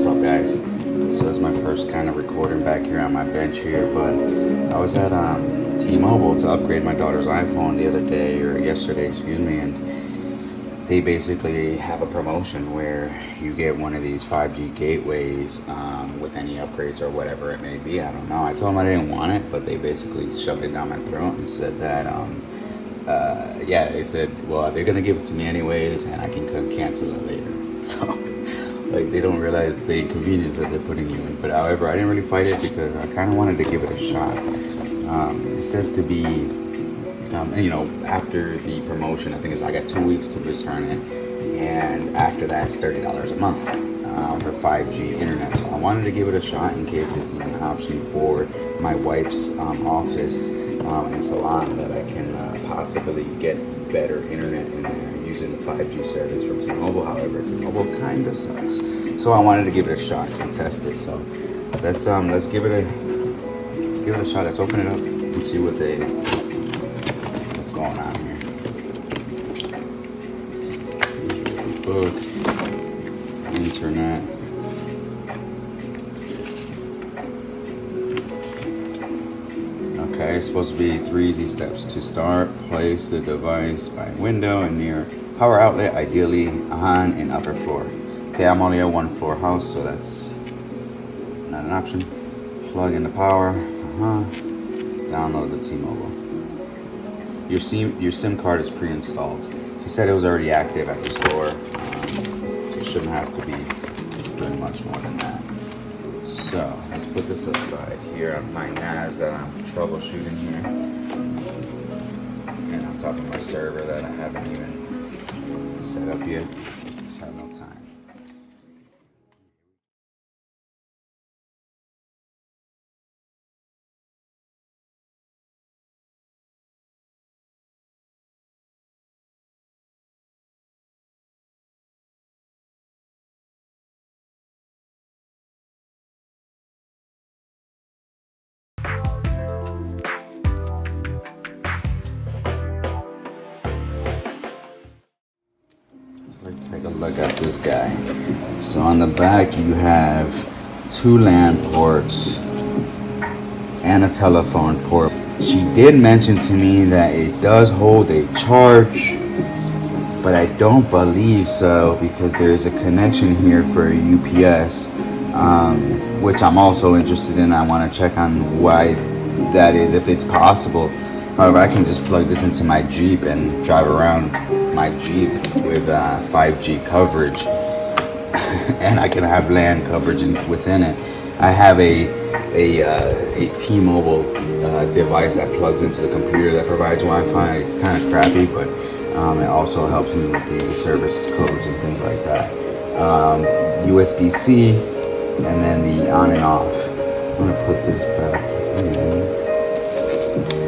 up, guys? So it's my first kind of recording back here on my bench here, but I was at T-Mobile to upgrade my daughter's iPhone the other day, or yesterday, excuse me, and they basically have a promotion where you get one of these 5G gateways with any upgrades or whatever it may be. I don't know. I told them I didn't want it, but they basically shoved it down my throat and said that yeah, they said, well, they're gonna give it to me anyways, and I can come cancel it later. So, like, they don't realize the inconvenience that they're putting you in. But however, I didn't really fight it because I kind of wanted to give it a shot. It says to be, you know, after the promotion, I think I got 2 weeks to return it, and after that, it's $30 a month for 5G internet. So I wanted to give it a shot in case this is an option for my wife's office and salon, that I can possibly get better internet in there using the 5G service from T-Mobile. However, T-Mobile kind of sucks, so I wanted to give it a shot and test it. So let's give it a shot. Let's open it up and see what's going on here. Book, internet. Okay, it's supposed to be 3 easy steps to start. Place the device by window and near power outlet, ideally on an upper floor. Okay, I'm only at 1 floor house, so that's not an option. Plug in the power. Download the T-Mobile. Your SIM card is pre-installed. She said it was already active at the store. So it shouldn't have to be doing much more than that. So let's put this aside here on my NAS that I'm troubleshooting here, and on top of my server that I haven't even set up yet. Just have no time. Let's take a look at this guy. So on the back you have 2 LAN ports and a telephone port. She did mention to me that it does hold a charge, but I don't believe so, because there is a connection here for a UPS, which I'm also interested in. I want to check on why that is, if it's possible. However, I can just plug this into my Jeep and drive around my Jeep with 5G coverage, and I can have LAN coverage within it. I have a T-Mobile device that plugs into the computer that provides Wi-Fi. It's kind of crappy, but it also helps me with the service codes and things like that. USB-C, and then the on and off. I'm gonna put this back in,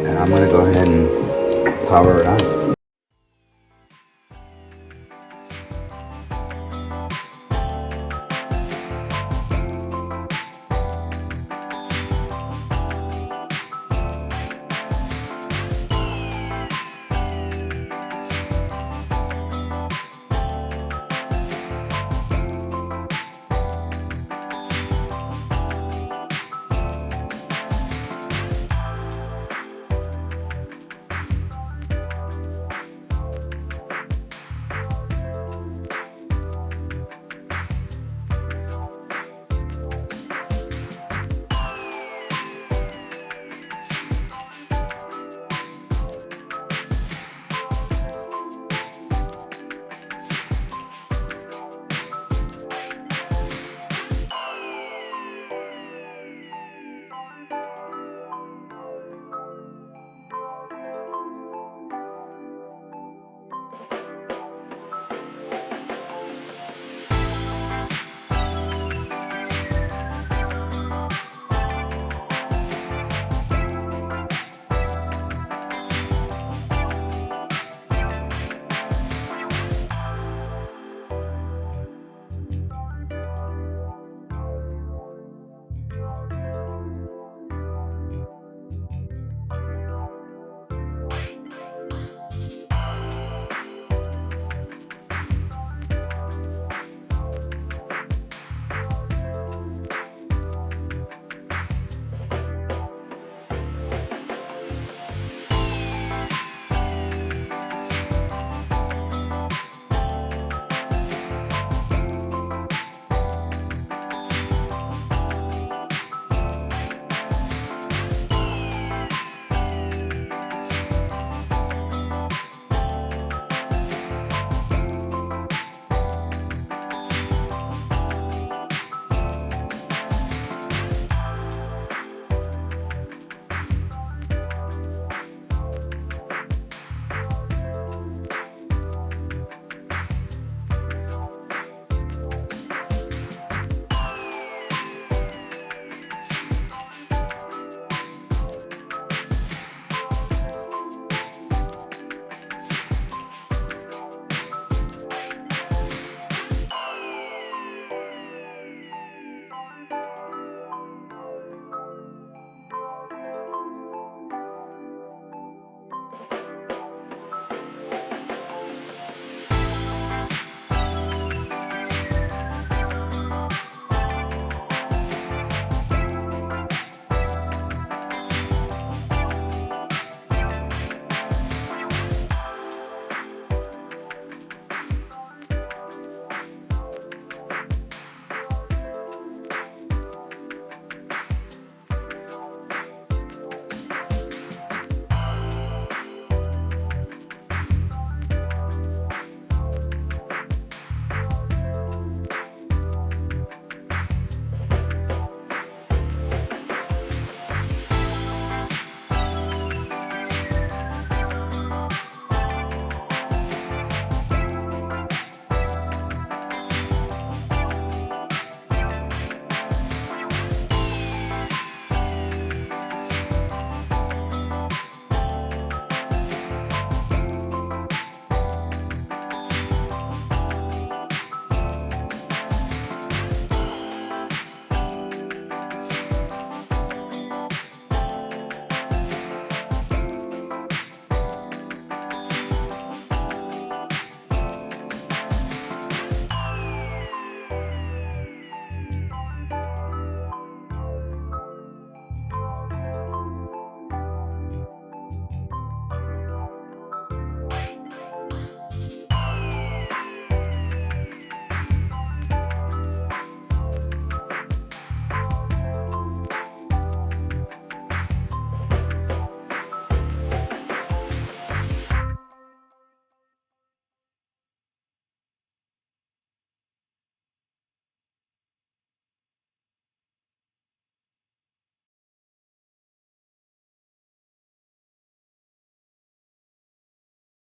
and I'm gonna go ahead and power it on.